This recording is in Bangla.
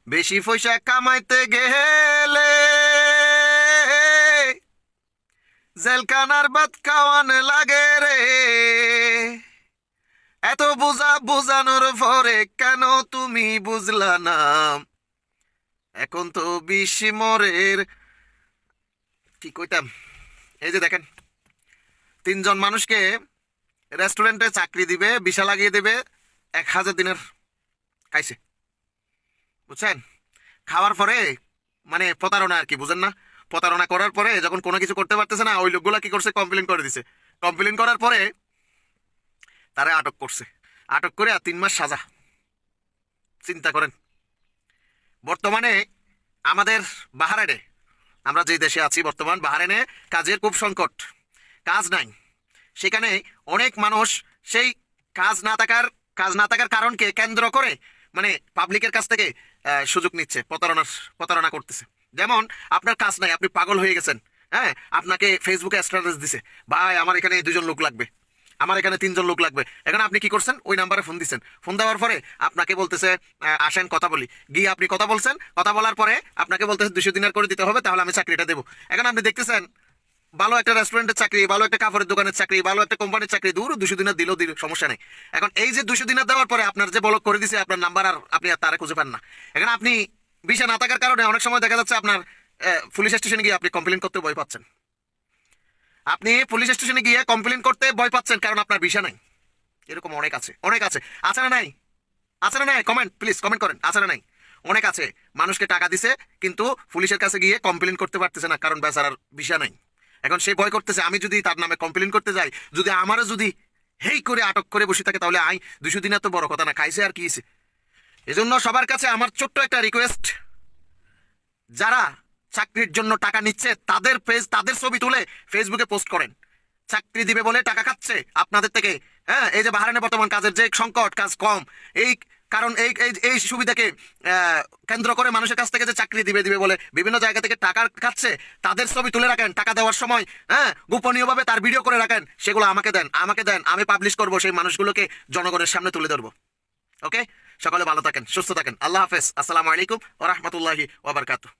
বেশি পয়সা কামাইতে গেলে জেলখানার ভাত খাওয়ান লাগে রে। এত বুঝানোর পরে কেন তুমি বুঝলা না? এখন তো বিশ মরের কি কইতাম, এই যে দেখেন, 3জন মানুষকে রেস্টুরেন্টে চাকরি দিবে, ভিসা লাগিয়ে দেবে, 1000 দিনের খাইছে, বুঝছেন? খাওয়ার পরে মানে প্রতারণা আর কি, বুঝেন না? প্রতারণা করার পরে যখন কোনো কিছু করতে পারতেছে না, ওই লোকগুলা কি করছে, কমপ্লেন করে দিছে। কমপ্লেন করার পরে তারা আটক করছে, আটক করে আর 3 মাস সাজা। চিন্তা করেন। বর্তমানে আমাদের বাহারাইনে, আমরা যে দেশে আছি বর্তমান, বাহারাইনে কাজের খুব সংকট, কাজ নাই। সেখানে অনেক মানুষ সেই কাজ না থাকার কারণকে কেন্দ্র করে মানে পাবলিকের কাছ থেকে সুযোগ নিচ্ছে, প্রতারণা করতেছে। যেমন আপনার কাজ নাই, আপনি পাগল হয়ে গেছেন, হ্যাঁ, আপনাকে ফেসবুকে স্ট্যাটাস দিছে, ভাই আমার এখানে 2জন লোক লাগবে, আমার এখানে 3জন লোক লাগবে। এখন আপনি কি করছেন, ওই নাম্বারে ফোন দিচ্ছেন। ফোন দেওয়ার পরে আপনাকে বলতেছে আসেন কথা বলি। গিয়ে আপনি কথা বলছেন, কথা বলার পরে আপনাকে বলতেছে 200 দিনার করে দিতে হবে, তাহলে আমি চাকরিটা দেবো। এখন আপনি দেখতেছেন ভালো একটা রেস্টুরেন্টের চাকরি, ভালো একটা কাপড়ের দোকানের চাকরি, ভালো একটা কোম্পানির চাকরি, দূর 200 দিনার দিল, সমস্যা নেই। এখন এই যে 200 দিনার দেওয়ার পরে আপনার যে ব্লক করে দিছে আপনার নাম্বার, আর আপনি আর তারা খুঁজে পান না। এখন আপনি ভিসা না থাকার কারণে অনেক সময় দেখা যাচ্ছে আপনার পুলিশ স্টেশনে গিয়ে আপনি কমপ্লেন করতে ভয় পাচ্ছেন। আপনি পুলিশ স্টেশনে গিয়ে কমপ্লেন করতে ভয় পাচ্ছেন কারণ আপনার ভিসা নাই। এরকম অনেক আছে, অনেক আছে। আছে না নাই? আছে না নাই? কমেন্ট প্লিজ, কমেন্ট করেন, আছে না নাই? অনেক আছে। মানুষকে টাকা দিছে কিন্তু পুলিশের কাছে গিয়ে কমপ্লেন করতে পারতেছে না কারণ বেচারার ভিসা নাই। এখন সে ভয় করতেছে, আমি যদি তার নামে কমপ্লেন করতে যাই, যদি আমারও যদি হেই করে আটক করে বসে থাকে, তাহলে 200 দিনের তো বড় কথা না, খাইছে আর কি হইছে। এজন্য সবার কাছে আমার ছোট্ট একটা রিকোয়েস্ট, যারা চাকরির জন্য টাকা নিচ্ছে তাদের তাদের ছবি তুলে ফেসবুকে পোস্ট করেন। চাকরি দিবে বলে টাকা খাচ্ছে আপনাদের থেকে। হ্যাঁ, এই যে বাহারাইনে বর্তমান কাজের যে সংকট, কাজ কম, এই কারণ এই এই এই সুবিধাকে কেন্দ্র করে মানুষের কাছ থেকে যে চাকরি দিবে দিবে বলে বিভিন্ন জায়গা থেকে টাকা খাচ্ছে, তাদের ছবি তুলে রাখেন টাকা দেওয়ার সময়। হ্যাঁ, গোপনীয়ভাবে তার ভিডিও করে রাখেন, সেগুলো আমাকে দেন, আমি পাবলিশ করবো, সেই মানুষগুলোকে জনগণের সামনে তুলে ধরবো। ওকে, সকলে ভালো থাকেন, সুস্থ থাকেন, আল্লাহ হাফেজ, আসসালামু আলাইকুম ওয়া রাহমাতুল্লাহি ওয়া বারাকাতুহু।